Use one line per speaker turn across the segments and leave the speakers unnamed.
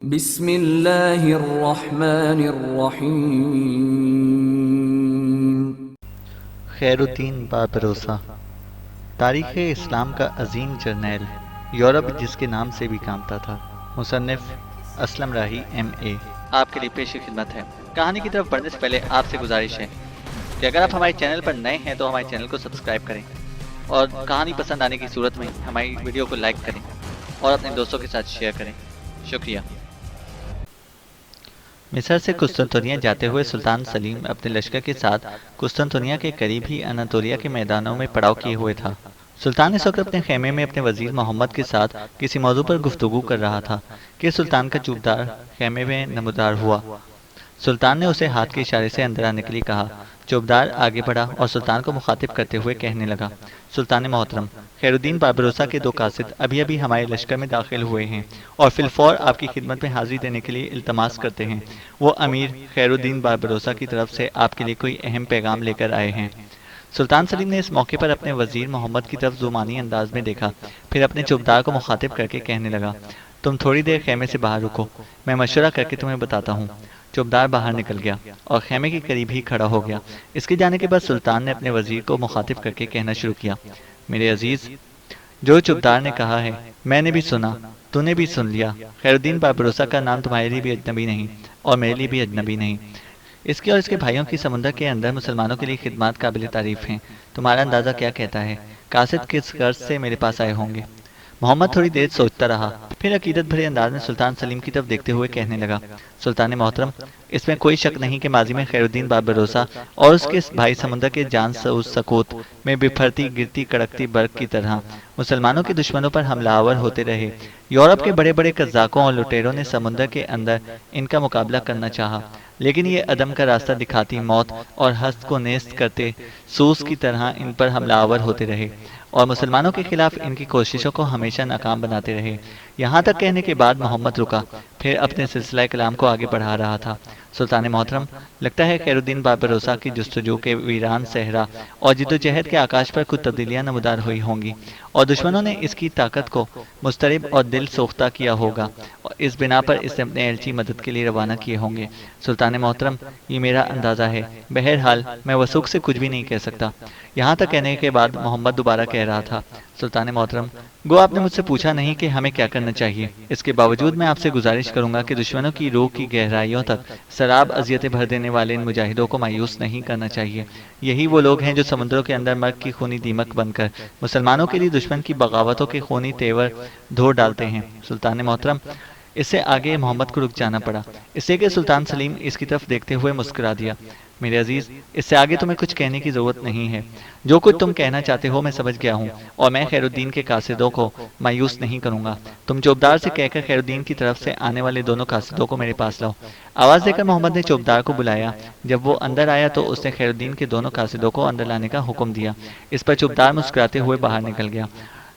بسم اللہ الرحمن الرحیم۔
خیر الدین باربروسا، تاریخ اسلام کا عظیم جرنیل، یورپ جس کے نام سے بھی کامتا تھا، مصنف اسلم راہی MA، آپ کے لیے پیش خدمت ہے۔ کہانی کی طرف بڑھنے سے پہلے آپ سے گزارش ہے کہ اگر آپ ہمارے چینل پر نئے ہیں تو ہمارے چینل کو سبسکرائب کریں اور کہانی پسند آنے کی صورت میں ہماری ویڈیو کو لائک کریں اور اپنے دوستوں کے ساتھ شیئر کریں۔ شکریہ۔ مصر سے قسطنطنیہ جاتے ہوئے سلطان سلیم اپنے لشکر کے ساتھ قسطنطنیہ کے قریب ہی اناطولیہ کے میدانوں میں پڑاؤ کیے ہوئے تھا۔ سلطان اس وقت اپنے خیمے میں اپنے وزیر محمد کے ساتھ کسی موضوع پر گفتگو کر رہا تھا کہ سلطان کا چوبدار خیمے میں نمودار ہوا۔ سلطان نے اسے ہاتھ کے اشارے سے اندر آنے کے لیے کہا۔ چوبدار آگے بڑھا اور سلطان کو مخاطب کرتے ہوئے کہنے لگا، سلطان محترم، خیر الدین باربروسا کے 2 قاصد ابھی ابھی ہمارے لشکر میں داخل ہوئے ہیں اور فی الفور آپ کی خدمت میں حاضری دینے کے لیے التماس کرتے ہیں۔ وہ امیر خیر الدین باربروسا کی طرف سے آپ کے لیے کوئی اہم پیغام لے کر آئے ہیں۔ سلطان سلیم نے اس موقع پر اپنے وزیر محمد کی طرف زمانی انداز میں دیکھا، پھر اپنے چوبدار کو مخاطب کر کے کہنے لگا، تم تھوڑی دیر خیمے سے باہر رکو، میں مشورہ کر کے تمہیں بتاتا ہوں۔ چوبدار باہر نکل گیا اور خیمے کے قریب ہی کھڑا ہو گیا۔ اس کے جانے کے بعد سلطان نے اپنے وزیر کو مخاطب کر کے کہنا شروع کیا، میرے عزیز، جو چوبدار نے کہا ہے میں نے بھی سنا، تو نے بھی سن لیا۔ خیر الدین باربروسا کا نام تمہارے لیے بھی اجنبی نہیں اور میرے لیے بھی اجنبی نہیں۔ اس کے اور اس کے بھائیوں کی سمندر کے اندر مسلمانوں کے لیے خدمات قابل تعریف ہیں۔ تمہارا اندازہ کیا کہتا ہے قاصد کس غرض سے میرے پاس آئے ہوں گے؟ محمد تھوڑی دیر سوچتا رہا، پھر عقیدت بھرے انداز میں سلطان سلیم کی طرف دیکھتے ہوئے کہنے لگا، سلطان محترم، اس میں کوئی شک نہیں کہ ماضی میں خیر الدین باربروسا اور اس کے بھائی سمندر کے جان سکوت میں بپھرتی گرتی کڑکتی برق کی طرح مسلمانوں کے دشمنوں پر حملہ آور ہوتے رہے۔ یورپ کے بڑے بڑے قزاقوں اور لٹیروں نے سمندر کے اندر ان کا مقابلہ کرنا چاہا، لیکن یہ عدم کا راستہ دکھاتی موت اور ہست کو نیست کرتے سوس کی طرح ان پر حملہ آور ہوتے رہے اور مسلمانوں کے خلاف ان کی کوششوں کو ہمیشہ ناکام بناتے رہے۔ یہاں تک کہنے کے بعد محمد رکا، پھر اپنے سلسلہ کلام کو آگے بڑھا رہا تھا، سلطان محترم، لگتا ہے خیر الدین باربروسا کی جستجو کے ویران صحرا اور جدوجہد کے آکاش پر کچھ تبدیلیاں نمودار ہوئی ہوں گی اور دشمنوں نے اس کی طاقت کو مضطرب اور دل سوختہ کیا ہوگا اور اس بنا پر اسے اپنے ایلچی مدد کے لیے روانہ کیے ہوں گے۔ سلطان محترم، یہ میرا اندازہ ہے، بہرحال میں وثوق سے کچھ بھی نہیں کہہ سکتا۔ یہاں تک کہنے کے بعد محمد دوبارہ کہہ رہا تھا، سلطان محترم، گو آپ نے مجھ سے پوچھا نہیں کہ ہمیں کیا کرنا چاہیے، اس کے باوجود میں آپ سے گزارش کروں گا کہ دشمنوں کی روح کی گہرائیوں تک سراب اذیتیں بھر دینے والے ان مجاہدوں کو مایوس نہیں کرنا چاہیے۔ یہی وہ لوگ ہیں جو سمندروں کے اندر مرگ کی خونی دیمک بن کر مسلمانوں کے لیے دشمن کی بغاوتوں کے خونی تیور دھو ڈالتے ہیں۔ سلطان محترم، اس سے آگے محمد کو رک جانا پڑا، اس سے کہ سلطان سلیم اس کی طرف دیکھتے ہوئے مسکرا دیا، میرے عزیز، اس سے آگے تمہیں کچھ کہنے کی ضرورت نہیں ہے، جو کچھ تم کہنا چاہتے ہو میں سمجھ گیا ہوں اور میں خیر الدین کے قاصدوں کو مایوس نہیں کروں گا۔ تم چوبدار سے کہہ کر خیر الدین کی طرف سے آنے والے دونوں قاصدوں کو میرے پاس لاؤ۔ آواز دے کر محمد نے چوبدار کو بلایا۔ جب وہ اندر آیا تو اس نے خیر الدین کے دونوں قاصدوں کو اندر لانے کا حکم دیا۔ اس پر چوبدار مسکراتے ہوئے باہر نکل گیا۔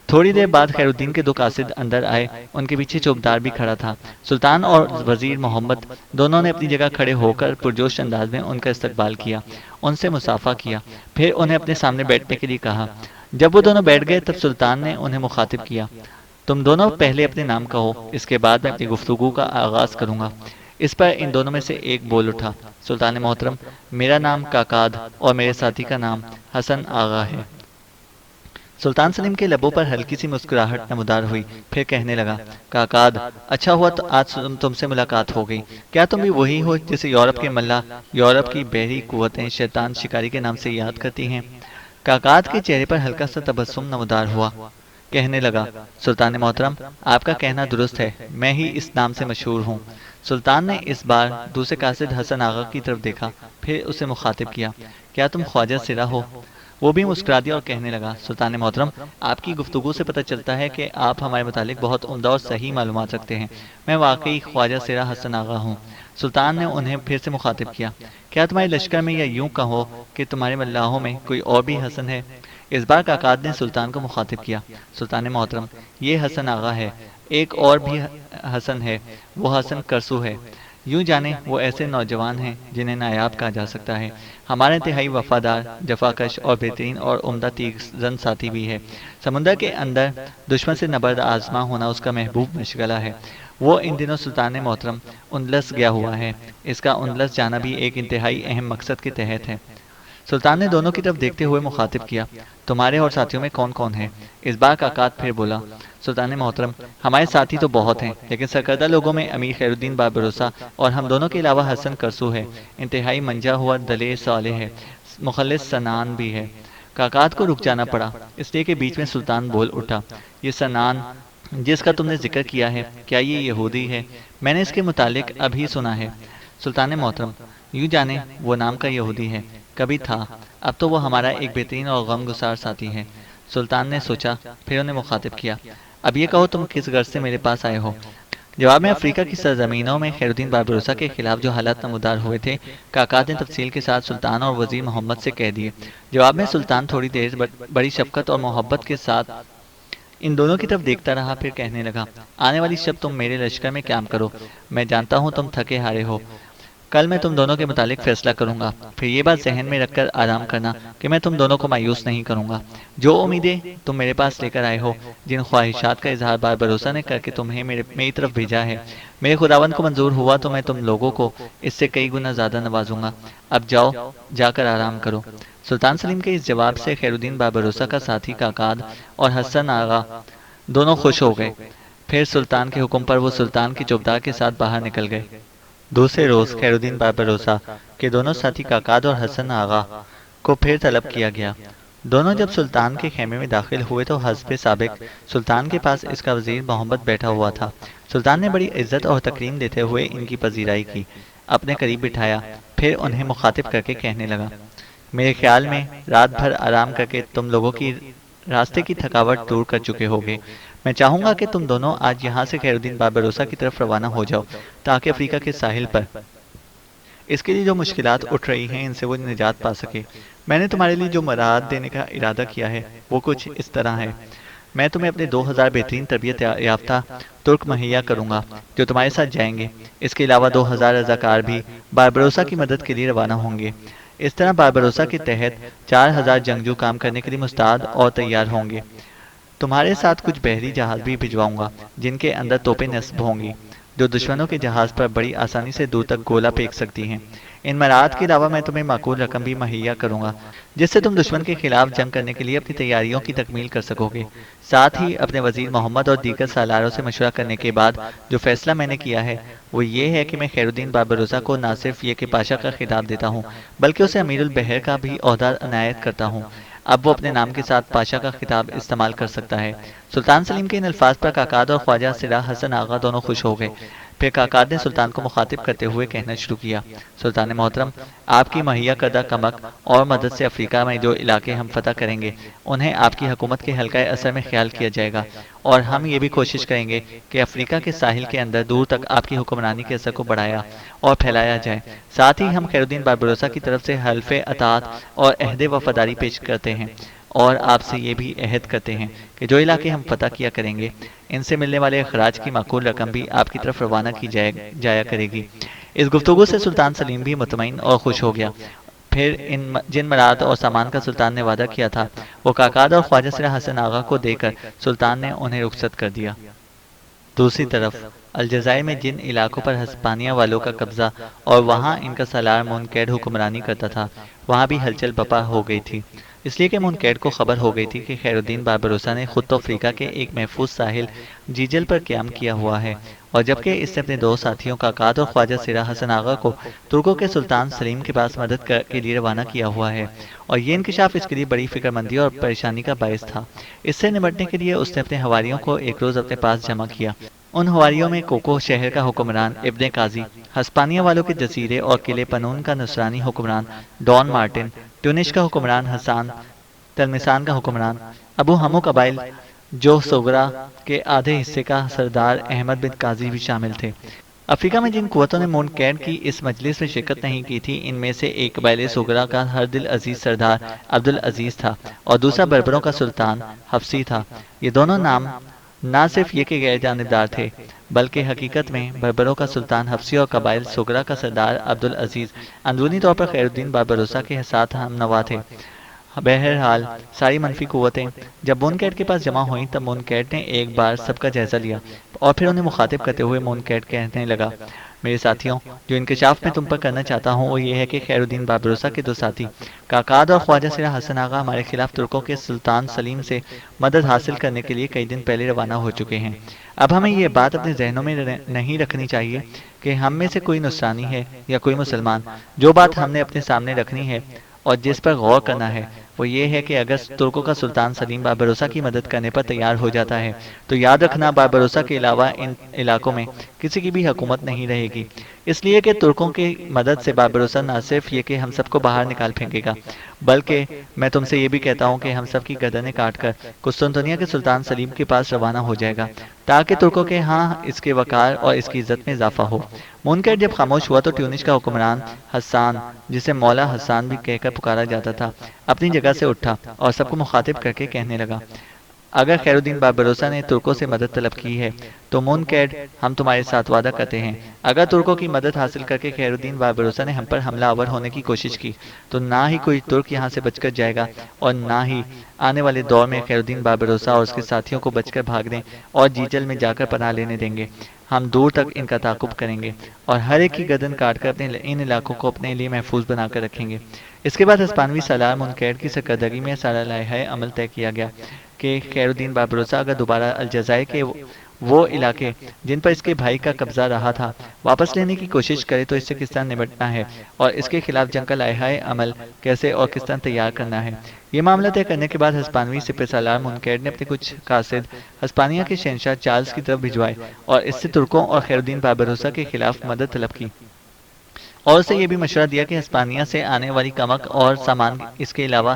تھوڑی دیر بعد خیر الدین کے 2 قاصد اندر آئے، ان کے پیچھے چوبدار بھی کھڑا تھا۔ سلطان اور وزیر محمد دونوں نے اپنی جگہ کھڑے ہو کر پرجوش انداز میں ان کا استقبال کیا، ان سے مصافحہ کیا، پھر انہیں اپنے سامنے بیٹھنے کے لیے کہا۔ جب وہ دونوں بیٹھ گئے تب سلطان نے انہیں مخاطب کیا، تم دونوں پہلے اپنے نام کہو، اس کے بعد میں اپنی گفتگو کا آغاز کروں گا۔ اس پر ان دونوں میں سے ایک بول اٹھا، سلطان محترم، میرا نام کاکاد اور میرے ساتھی کا نام حسن آغا ہے۔ سلطان سلیم کے لبوں پر ہلکی سی مسکراہٹ نمودار ہوئی، پھر کہنے لگا، کاکاد، اچھا ہوا تو آج تم سے ملاقات ہو گئی۔ کیا تم بھی وہی ہو جسے یورپ کے ملا، یورپ کی بحری قوتیں شیطان شکاری کے نام سے یاد کرتی ہیں؟ کاکاد کے چہرے پر ہلکا سا تبسم نمودار ہوا، کہنے لگا، سلطان محترم، آپ کا کہنا درست ہے، میں ہی اس نام سے مشہور ہوں۔ سلطان نے اس بار دوسرے قاصد حسن آغا کی طرف دیکھا، پھر اسے مخاطب کیا، کیا تم خواجہ سرا ہو؟ وہ بھی مسکرا دیا اور کہنے لگا، سلطان محترم، آپ کی گفتگو سے پتہ چلتا ہے کہ آپ ہمارے متعلق بہت عمدہ اور صحیح معلومات رکھتے ہیں، میں واقعی خواجہ سرا حسن آغا ہوں۔ سلطان نے انہیں پھر سے مخاطب کیا، کیا تمہارے لشکر میں یا یوں کہو کہ تمہارے ملاحوں میں کوئی اور بھی حسن ہے؟ اس بار کاکاد نے سلطان کو مخاطب کیا، سلطان محترم، یہ حسن آغا ہے، ایک اور بھی حسن ہے، وہ حسن کرسو ہے۔ یوں جانے وہ ایسے نوجوان ہیں جنہیں نایاب کہا جا سکتا ہے، ہمارا انتہائی وفادار، جفاکش اور بہترین اور عمدہ تیز زن ساتھی بھی ہے۔ سمندر کے اندر دشمن سے نبرد آزما ہونا اس کا محبوب مشغلہ ہے۔ وہ ان دنوں سلطان محترم اندلس گیا ہوا ہے۔ اس کا اندلس جانا بھی ایک انتہائی اہم مقصد کے تحت ہے۔ سلطان نے دونوں کی طرف دیکھتے ہوئے مخاطب کیا، تمہارے اور ساتھیوں میں کون کون ہیں؟ اس بار کاکات پھر بولا، سلطان محترم ہمارے ساتھی تو بہت ہیں، لیکن سرکردہ لوگوں میں امیر خیر الدین باربروسا اور ہم دونوں کے علاوہ حسن کرسو ہے، انتہائی منجا ہوا دلیر صالح ہے، مخلص سنان بھی ہے۔ کاکات کو رک جانا پڑا، اس لیے کہ بیچ میں سلطان بول اٹھا، یہ سنان جس کا تم نے ذکر کیا ہے، کیا یہ یہودی ہے؟ میں نے اس کے متعلق ابھی سنا ہے۔ سلطان محترم، یوں جانے وہ نام کا یہودی ہے، کبھی تھا، اب تو وہ ہمارا ایک بہترین اور غم گسار ساتھی ہے۔ سلطان نے سوچا، پھر انہیں مخاطب کیا، اب یہ کہو تم کس غرض سے میرے پاس آئے ہو؟ جواب میں افریقہ کی سرزمینوں میں خیر الدین باربروسا کے خلاف جو حالات نمودار ہوئے تھے، کاکات نے تفصیل کے ساتھ سلطان اور وزیر محمد سے کہہ دیے۔ جواب میں سلطان تھوڑی دیر بڑی شفقت اور محبت کے ساتھ ان دونوں کی طرف دیکھتا رہا، پھر کہنے لگا، آنے والی شب تم میرے لشکر میں قیام کرو، میں جانتا ہوں تم تھکے ہارے ہو، کل میں تم دونوں کے متعلق فیصلہ کروں گا، پھر یہ بات ذہن میں رکھ کر آرام کرنا کہ میں تم دونوں کو مایوس نہیں کروں گا۔ جو امیدیں تم میرے پاس لے کر آئے ہو، جن خواہشات کا اظہار بار بھروسہ نے کر کے تمہیں میری طرف بھیجا ہے، میرے خداوند کو منظور ہوا تو میں تم لوگوں کو اس سے کئی گنا زیادہ نوازوں گا۔ اب جاؤ، جا کر آرام کرو۔ سلطان سلیم کے اس جواب سے خیر الدین بار بھروسہ کا ساتھی کاکاد اور حسن آغا دونوں خوش ہو گئے۔ پھر سلطان کے حکم پر وہ سلطان کی چوبدار کے ساتھ باہر نکل گئے۔ دوسرے روز خیر الدین باربروسا کے دونوں ساتھی کاکاد اور حسن آغا کو پھر طلب کیا گیا۔ دونوں جب سلطان کے خیمے میں داخل ہوئے تو حسب سابق سلطان کے پاس اس کا وزیر محمد بیٹھا ہوا تھا۔ سلطان نے بڑی عزت اور تکریم دیتے ہوئے ان کی پذیرائی کی، اپنے قریب بٹھایا، پھر انہیں مخاطب کر کے کہنے لگا، میرے خیال میں رات بھر آرام کر کے تم لوگوں کی راستے کی تھکاوٹ دور کر چکے ہوگے۔ میں چاہوں گا کہ تم دونوں آج یہاں سے خیر الدین باربروسا کی طرف روانہ ہو جاؤ، تاکہ افریقہ کے ساحل پر اس کے لیے جو مشکلات اٹھ رہی ہیں ان سے وہ نجات پا سکے۔ میں نے تمہارے لیے جو مراد دینے کا ارادہ کیا ہے وہ کچھ اس طرح ہے۔ میں تمہیں اپنے 2000 بہترین تربیت یافتہ ترک مہیا کروں گا جو تمہارے ساتھ جائیں گے۔ اس کے علاوہ 2000 رضاکار بھی باربروسا کی مدد کے لیے روانہ ہوں گے۔ اس طرح باربروسا کے تحت 4000 جنگجو کام کرنے کے لیے مستعد اور تیار ہوں گے۔ تمہارے ساتھ کچھ بحری جہاز بھی بھجواؤں گا جن کے اندر توپیں نصب ہوں گی، جو دشمنوں کے جہاز پر بڑی آسانی سے دور تک گولہ پھینک سکتی ہیں۔ ان مراد کے علاوہ میں تمہیں معقول رقم بھی مہیا کروں گا جس سے تم دشمن کے خلاف جنگ کرنے کے لیے اپنی تیاریوں کی تکمیل کر سکو گے۔ ساتھ ہی اپنے وزیر محمد اور دیگر سالاروں سے مشورہ کرنے کے بعد جو فیصلہ میں نے کیا ہے وہ یہ ہے کہ میں خیر الدین باربروسا کو نہ صرف یہ کہ پاشا کا خطاب دیتا ہوں بلکہ اسے امیر البحر کا بھی عہدہ عنایت کرتا ہوں۔ اب وہ اپنے نام کے ساتھ پاشا کا خطاب استعمال کر سکتا ہے۔ سلطان سلیم کے ان الفاظ پر کاکاد اور خواجہ سرا حسن آغا دونوں خوش ہو گئے۔ پھر کاکاد نے سلطان کو مخاطب کرتے ہوئے کہنا شروع کیا، سلطان محترم، آپ کی مہیا کردہ کمک اور مدد سے افریقہ میں جو علاقے ہم فتح کریں گے انہیں آپ کی حکومت کے حلقہ اثر میں خیال کیا جائے گا، اور ہم یہ بھی کوشش کریں گے کہ افریقہ کے ساحل کے اندر دور تک آپ کی حکمرانی کے اثر کو بڑھایا اور پھیلایا جائے۔ ساتھ ہی ہم خیر الدین باربروسا کی طرف سے حلف اطاعت اور عہد وفاداری پیش کرتے ہیں، اور آپ سے یہ بھی عہد کرتے ہیں کہ جو علاقے ہم فتح کیا کریں گے ان سے ملنے والے اخراج کی معقول رقم بھی آپ کی طرف روانہ کی جایا کرے گی۔ اس گفتگو سے سلطان سلیم بھی مطمئن اور خوش ہو گیا۔ پھر جن مراد اور سامان کا سلطان نے وعدہ کیا تھا وہ کاکاد اور خواجہ سرا حسن آغا کو دے کر سلطان نے انہیں رخصت کر دیا۔ دوسری طرف الجزائر میں جن علاقوں پر ہسپانیہ والوں کا قبضہ اور وہاں ان کا سالار مونکیڈ حکمرانی کرتا تھا وہاں بھی ہلچل بپا ہو گئی تھی، اس لیے کہ مونکیڈ کو خبر ہو گئی تھی کہ خیر الدین باربروسا نے خود تو افریقہ کے ایک محفوظ ساحل جیجل پر قیام کیا ہوا ہے، اور جبکہ اس نے اپنے دو ساتھیوں کاکاد اور خواجہ سرا حسن آغا کو ترکوں کے سلطان سلیم کے پاس مدد کے لیے روانہ کیا ہوا ہے، اور یہ انکشاف اس کے لیے بڑی فکر مندی اور پریشانی کا باعث تھا۔ اس سے نمٹنے کے لیے اس نے اپنے حواریوں کو ایک روز اپنے پاس جمع کیا۔ ان حواریوں میں کوکو شہر کا حکمران ابن قاضی، ہسپانیہ والوں کے جزیرے اور قلعے پنون کا نصرانی حکمران ڈان مارٹن، ٹیونس کا حکمران حسان، تلمسان کا حکمران ابو ہمو قبائل جو سوگرا کے آدھے حصے کا سردار احمد بن قاضی بھی شامل تھے۔ افریقہ میں جن قوتوں نے مونکیڈ کی اس مجلس میں شرکت نہیں کی تھی ان میں سے ایک قبائل سوگرا کا ہر دل عزیز سردار عبدالعزیز تھا اور دوسرا بربروں کا سلطان حفصی تھا۔ یہ دونوں نام نہ صرف یہ کہ غیر جانبدار تھے بلکہ حقیقت میں بربروں کا سلطان حفصی اور قبائل سوگرا کا سردار عبدالعزیز اندرونی طور پر خیر الدین باربروسا کے ساتھ ہم نوا تھے۔ بہرحال ساری منفی قوتیں جب مونکیٹ کے پاس جمع ہوئیں تب مونکیٹ نے ایک بار سب کا جائزہ لیا اور پھر انہیں مخاطب کرتے ہوئے مونکیٹ کہنے لگا، میرے ساتھیوں، جو انکشاف میں تم پر کرنا چاہتا ہوں وہ یہ ہے کہ خیر الدین بابروسا کے دو ساتھی کاکاد اور خواجہ سرا حسن آغا ہمارے خلاف ترکوں کے سلطان سلیم سے مدد حاصل کرنے کے لیے کئی دن پہلے روانہ ہو چکے ہیں۔ اب ہمیں یہ بات اپنے ذہنوں میں نہیں رکھنی چاہیے کہ ہم میں سے کوئی نصرانی ہے یا کوئی مسلمان۔ جو بات ہم نے اپنے سامنے رکھنی ہے اور جس پر غور کرنا ہے وہ یہ ہے کہ اگر ترکوں کا سلطان سلیم بابروسا کی مدد کرنے پر تیار ہو جاتا ہے تو یاد رکھنا بابروسا کے علاوہ ان علاقوں میں کسی کی بھی حکومت نہیں رہے گی، اس لیے کہ ترکوں کی مدد سے بابروسا نہ صرف یہ کہ ہم سب کو باہر نکال پھینکے گا بلکہ میں تم سے یہ بھی کہتا ہوں کہ ہم سب کی گردنیں کاٹ کر قسطنطنیہ کے سلطان سلیم کے پاس روانہ ہو جائے گا تاکہ ترکوں کے ہاں اس کے وقار اور اس کی عزت میں اضافہ ہو۔ مونکیٹ جب خاموش ہوا تو ٹیونس کا حکمران حسان، جسے مولا حسان بھی کہہ کر پکارا جاتا تھا، اپنی جگہ سے اٹھا اور سب کو مخاطب کر کے کہنے لگا، اگر خیر الدین بابروسا نے ترکوں سے مدد طلب کی ہے تو مونکیٹ ہم تمہارے ساتھ وعدہ کرتے ہیں، اگر ترکوں کی مدد حاصل کر کے خیر الدین بابروسا نے ہم پر حملہ آور ہونے کی کوشش کی تو نہ ہی کوئی ترک یہاں سے بچ کر جائے گا اور نہ ہی آنے والے دور میں خیر الدین بابروسا اور اس کے ساتھیوں کو بچ کر بھاگنے اور جیجل میں جا کر پناہ لینے دیں گے۔ ہم دور تک ان کا تعاقب کریں گے اور ہر ایک کی گردن کاٹ کر ان علاقوں کو اپنے لیے محفوظ بنا کر رکھیں گے۔ اس کے بعد ہسپانوی سالار مونکیٹ کی سرکردگی میں سارا لائحہ عمل طے کیا گیا کہ خیر الدین بابروسا اگر دوبارہ الجزائر کے وہ علاقے جن پر اس کے بھائی کا قبضہ رہا تھا واپس لینے کی کوشش کرے تو اس سے کس طرح نمٹنا ہے اور اس کے خلاف جنگ کا لائحہ عمل کیسے اور کس طرح تیار کرنا ہے۔ یہ معاملہ طے کرنے کے بعد ہسپانوی سپہ سالار مونکیٹ نے اپنے کچھ قاصد ہسپانیہ کے شہنشاہ چارلس کی طرف بھجوائے اور اس سے ترکوں اور خیر الدین بابروسا کے خلاف مدد طلب کی اور اسے یہ بھی مشورہ دیا کہ ہسپانیہ سے آنے والی کمک اور سامان اس کے علاوہ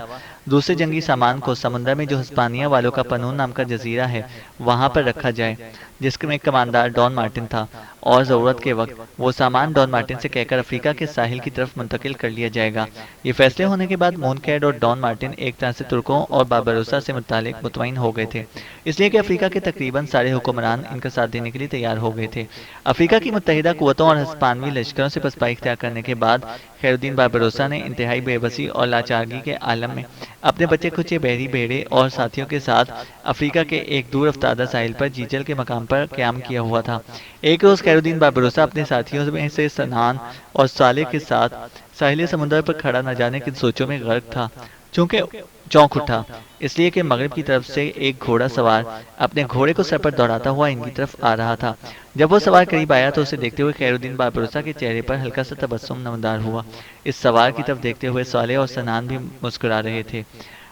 دوسرے جنگی سامان کو سمندر میں جو ہسپانیہ والوں کا پنون نام کا جزیرہ ہے وہاں پر رکھا جائے، جس میں کماندار ڈان مارٹن تھا، اور ضرورت کے وقت وہ سامان ڈان مارٹن سے کہہ کر افریقہ کے ساحل کی طرف منتقل کر لیا جائے گا۔ یہ فیصلے ہونے کے بعد مونکیٹ اور ڈان مارٹن ایک طرح سے ترکوں اور بابروسا سے متعلق مطمئن ہو گئے تھے، اس لیے کہ افریقہ کے تقریباً سارے حکمران ان کا ساتھ دینے کے لیے تیار ہو گئے تھے۔ افریقہ کی متحدہ قوتوں اور ہسپانوی لشکروں سے پسپائی اختیار کرنے کے بعد خیر الدین بابروسا نے انتہائی بے بسی اور لاچارگی کے عالم میں اپنے بچے کچے بحری بیڑے اور ساتھیوں کے ساتھ افریقہ کے ایک دور افتادہ ساحل پر جیجل کے مقام پر قیام کیا ہوا تھا۔ ایک روز خیر الدین بابروسا اپنے ساتھیوں میں سے سنان اور صالح کے ساتھ ساحل سمندر پر کھڑا نہ جانے کی سوچوں میں غرق تھا، چونکہ چونک اٹھا اس لیے کہ مغرب کی طرف سے ایک گھوڑا سوار اپنے گھوڑے کو سر پر دوڑاتا ہوا ان کی طرف آ رہا تھا۔ جب وہ سوار قریب آیا تو اسے دیکھتے ہوئے خیر الدین بابروسا کے چہرے پر ہلکا سا تبسم نمودار ہوا۔ اس سوار کی طرف دیکھتے ہوئے صالح اور سنان بھی مسکرا رہے تھے۔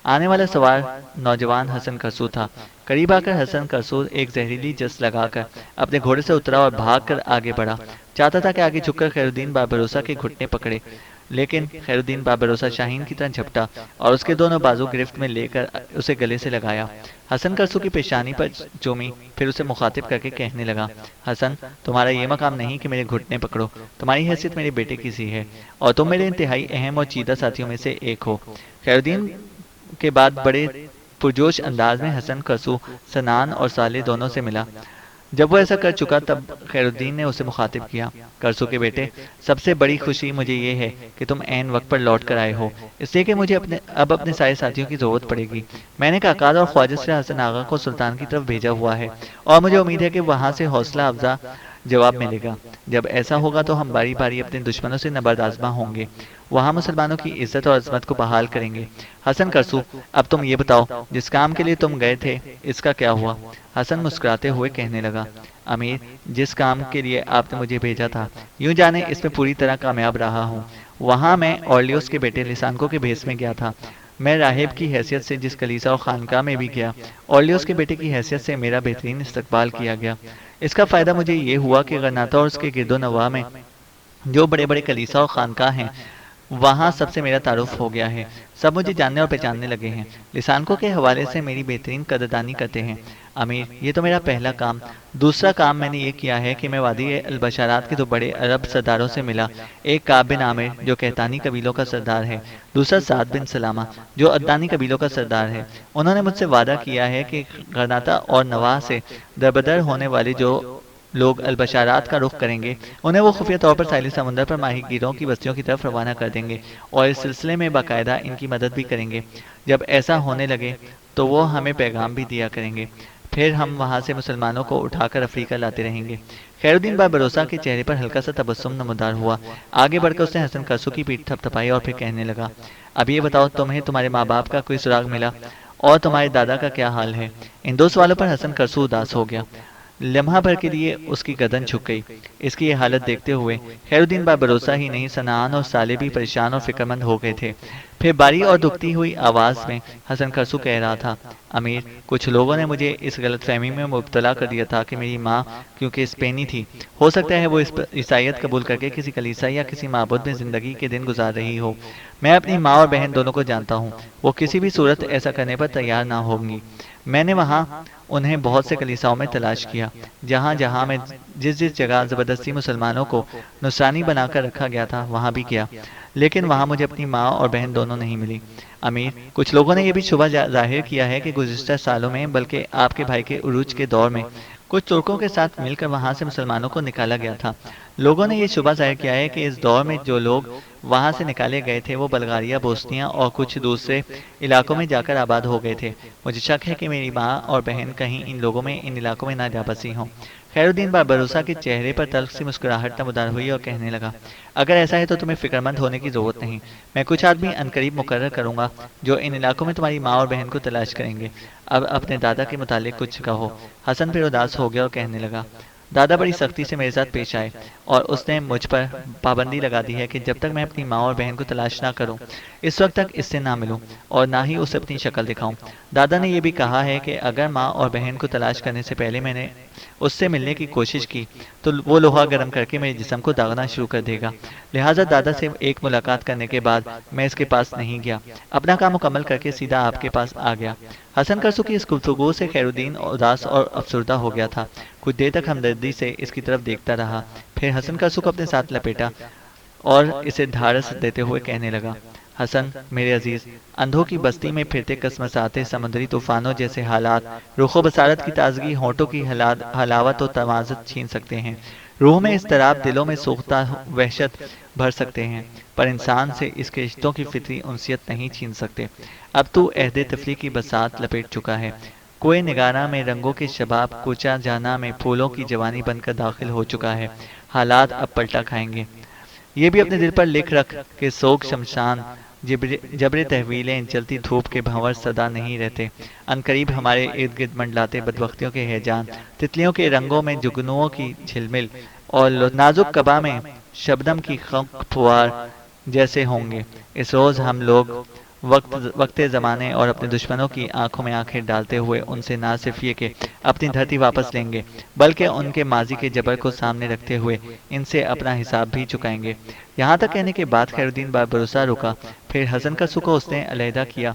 آنے والا سوار نوجوان حسن کرسو تھا۔ قریب آ کر حسن کرسو ایک زہریلی جس لگا کر اپنے گھوڑے سے اترا اور بھاگ کر آگے بڑھا، چاہتا تھا کہ آگے جھک کر خیر الدین بابروسا کے گھٹنے پکڑے، لیکن خیر الدین بابروسا شاہین کی طرح جھپٹا اور اس کے دونوں بازو گرفت میں لے کر اسے گلے سے لگایا۔ حسن کرسو کی پیشانی پر چومی، پھر اسے مخاطب کر کے کہنے لگا، حسن، تمہارا یہ مقام نہیں کہ میرے گھٹنے پکڑو، تمہاری حیثیت میرے بیٹے کی سی ہے اور تم میرے انتہائی اہم اور چیدہ ساتھیوں میں سے ایک ہو۔ خیر الدین کے بعد بڑے پرجوش انداز میں حسن کرسو سنان اور صالح دونوں سے ملا۔ جب وہ ایسا کر چکا تب خیر الدین نے اسے مخاطب کیا، کرسو کے بیٹے، سب سے بڑی خوشی مجھے یہ ہے کہ تم عین وقت پر لوٹ کر آئے ہو، اس لیے کہ مجھے اب اپنے سارے ساتھیوں کی ضرورت پڑے گی۔ میں نے کاکاد اور خواجہ سرا حسن آغا کو سلطان کی طرف بھیجا ہوا ہے اور مجھے امید ہے کہ وہاں سے حوصلہ افزا جواب ملے گا۔ جب ایسا ہوگا تو ہم باری باری اپنے دشمنوں سے نبرد آزما ہوں گے، وہاں مسلمانوں کی عزت اور عظمت کو بحال کریں گے۔ حسن کرسو، اب تم یہ بتاؤ، جس کام کے لیے تم گئے تھے اس کا کیا ہوا؟ حسن مسکراتے ہوئے کہنے لگا، امیر، جس کام کے لیے آپ نے مجھے بھیجا تھا یوں جانے اس میں پوری طرح کامیاب رہا ہوں۔ وہاں میں اورلیوس کے بیٹے لسانکو کے بھیس میں گیا تھا۔ میں راہب کی حیثیت سے جس کلیسا اور خانقاہ میں بھی گیا، اورلیوس کے بیٹے کی حیثیت سے میرا بہترین استقبال کیا گیا۔ اس کا فائدہ مجھے یہ ہوا کہ غرناطہ اور اس کے گرد و نواح میں جو بڑے بڑے کلیسا اور خانقاہ ہیں وہاں سب سے میرا تعارف ہو گیا ہے، سب مجھے جاننے اور پہچاننے لگے ہیں، لسانکو کے حوالے سے میری بہترین قدردانی کرتے ہیں۔ امیر، یہ تو میرا پہلا کام۔ دوسرا کام میں نے یہ کیا ہے کہ میں وادی البشارات کے دو بڑے عرب سرداروں سے ملا، ایک کعب بن عامر جو کہتانی قبیلوں کا سردار ہے، دوسرا سعد بن سلامہ جو عدنانی قبیلوں کا سردار ہے۔ انہوں نے مجھ سے وعدہ کیا ہے کہ غرناطہ اور نواح سے دربدر ہونے والے جو لوگ البشارات کا رخ کریں گے، انہیں وہ خفیہ طور پر ساحلی سمندر پر ماہی گیروں کی بستیوں کی طرف روانہ کر دیں گے اور اس سلسلے میں باقاعدہ ان کی مدد بھی کریں گے۔ جب ایسا ہونے لگے تو وہ ہمیں پیغام بھی دیا کریں گے، پھر ہم وہاں سے مسلمانوں کو اٹھا کر افریقہ لاتے رہیں گے۔ خیر الدین بھروسہ کے چہرے پر ہلکا سا تبسم نمودار ہوا۔ آگے بڑھ کر اس نے حسن کرسو کی پیٹھ تھپ تھپائی اور پھر کہنے لگا، اب یہ بتاؤ تمہیں تمہارے ماں باپ کا کوئی سراغ ملا اور تمہارے دادا کا کیا حال ہے؟ ان دو سوالوں پر حسن کرسو اداس ہو گیا۔ لمحہ بھر کے لیے اس کی گردن جھک گئی۔ اس کی یہ حالت دیکھتے ہوئے خیر الدین بھروسہ ہی نہیں، سنان اور صالح بھی پریشان اور فکر مند ہو گئے تھے۔ پھر باری اور دکھتی ہوئی آواز میں حسن کرسو کہہ رہا تھا، امیر، کچھ لوگوں نے مجھے اس غلط فہمی میں مبتلا کر دیا تھا کہ میری ماں کیونکہ اسپینی تھی، ہو سکتا ہے وہ عیسائیت قبول کر کے کسی کلیسا یا کسی معبد میں زندگی کے دن گزار رہی ہو۔ میں اپنی ماں اور بہن دونوں کو جانتا ہوں، وہ کسی بھی صورت ایسا کرنے پر تیار نہ ہوں گی۔ میں نے وہاں انہیں بہت سے کلیساؤں میں تلاش کیا، جہاں میں جس جگہ زبردستی مسلمانوں کو نصرانی بنا کر رکھا گیا تھا وہاں بھی کیا، لیکن وہاں مجھے اپنی ماں اور بہن دونوں نہیں ملی۔ امیر، کچھ لوگوں نے یہ بھی شبہ ظاہر کیا ہے کہ گزشتہ سالوں میں، بلکہ آپ کے بھائی کے عروج کے دور میں، کچھ ترکوں کے ساتھ مل کر وہاں سے مسلمانوں کو نکالا گیا تھا۔ لوگوں نے یہ شبہ ظاہر کیا ہے کہ اس دور میں جو لوگ وہاں سے نکالے گئے تھے وہ بلغاریہ، بوسنیا اور کچھ دوسرے علاقوں میں جا کر آباد ہو گئے تھے۔ مجھے شک ہے کہ میری ماں اور بہن کہیں ان علاقوں میں نہ جا بسی ہوں۔ خیر الدین بھروسہ کے چہرے پر تلخ سی مسکراہٹ نمودار ہوئی اور کہنے لگا، اگر ایسا ہے تو تمہیں فکر مند ہونے کی ضرورت نہیں، میں کچھ آدمی عنقریب مقرر کروں گا جو ان علاقوں میں تمہاری ماں اور بہن کو تلاش کریں گے۔ اب اپنے دادا کے متعلق کچھ کہو۔ حسن پھر اداس ہو گیا اور کہنے لگا، دادا بڑی سختی سے میرے ساتھ پیش آئے اور اس نے مجھ پر پابندی لگا دی ہے کہ جب تک میں اپنی ماں اور بہن کو تلاش نہ کروں، اس وقت تک اس سے نہ ملوں اور نہ ہی اسے اپنی شکل دکھاؤں۔ دادا نے یہ بھی کہا ہے کہ اگر ماں اور بہن کو تلاش کرنے سے پہلے میں نے اس سے ملنے کی کوشش کی تو وہ لوہا گرم کر کے میرے جسم کو داغنا شروع کر دے گا، لہٰذا دادا سے ایک ملاقات کرنے کے بعد میں اس کے پاس نہیں گیا، اپنا کام مکمل کر کے سیدھا آپ کے پاس آ گیا۔ حسن کرسو کی اس گفتگو سے خیر الدین اداس اور افسردہ ہو گیا تھا۔ کچھ دیر تک ہمدردی سے اس کی طرف دیکھتا رہا، پھر حسن کرسو کو اپنے ساتھ لپیٹا اور اسے ڈھارس دیتے ہوئے کہنے لگا، حسن میرے عزیز، اندھوں کی بستی میں پھرتے کسمساتے سمندری طوفانوں جیسے حالات روح و بصارت کی تازگی، ہونٹوں کی حلاوت و تمازت چھین سکتے ہیں، روح میں اضطراب، دلوں میں سوختہ وحشت بھر سکتے ہیں، پر انسان سے اس کے رشتوں کی فطری انسیت نہیں چھین سکتے۔ اب تو عہد طفلی کی بساط لپیٹ چکا ہے، کوئی نگارہ میں رنگوں کے شباب، کوچا جانا میں پھولوں کی جوانی بن کر داخل ہو چکا ہے۔ حالات اب پلٹا کھائیں گے۔ یہ بھی اپنے دل پر لکھ رکھ کہ سوگ شمشان، جبر تحویلیں، جلتی دھوپ کے بھنور صدا نہیں رہتے، عنقریب ہمارے ارد گرد منڈلاتے بدبختیوں کے ہیجان، تتلیوں کے رنگوں میں جگنوؤں کی جھلمل اور نازک قبا میں شبنم کی خنک پھوار جیسے ہوں گے۔ اس روز ہم لوگ وقت زمانے اور اپنے دشمنوں کی آنکھوں میں آنکھیں ڈالتے ہوئے ان سے نہ صرف یہ کہ اپنی دھرتی واپس لیں گے، بلکہ ان کے ماضی کے جبر کو سامنے رکھتے ہوئے ان سے اپنا حساب بھی چکائیں گے۔ یہاں تک کہنے کے بعد خیر الدین بھروسہ رکا، پھر حسن کرسو کو اس نے علیحدہ کیا،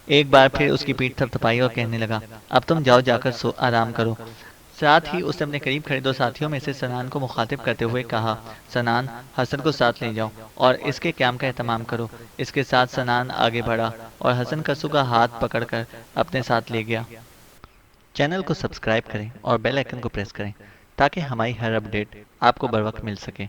ایک بار پھر اس کی پیٹھ تھپ تھپائی اور کہنے لگا، اب تم جاؤ، جا کر آرام کرو۔ ساتھ ہی اس نے اپنے قریب کھڑے دو ساتھیوں میں سے سنان کو مخاطب کرتے ہوئے کہا، سنان، حسن کو ساتھ لے جاؤ اور اس کے قیام کا اہتمام کرو۔ اس کے ساتھ سنان آگے بڑھا اور حسن کرسو کا ہاتھ پکڑ کر اپنے ساتھ لے گیا۔ چینل کو سبسکرائب کریں اور بیل آئیکن کو پریس کریں تاکہ ہماری ہر اپڈیٹ آپ کو بر وقت مل سکے۔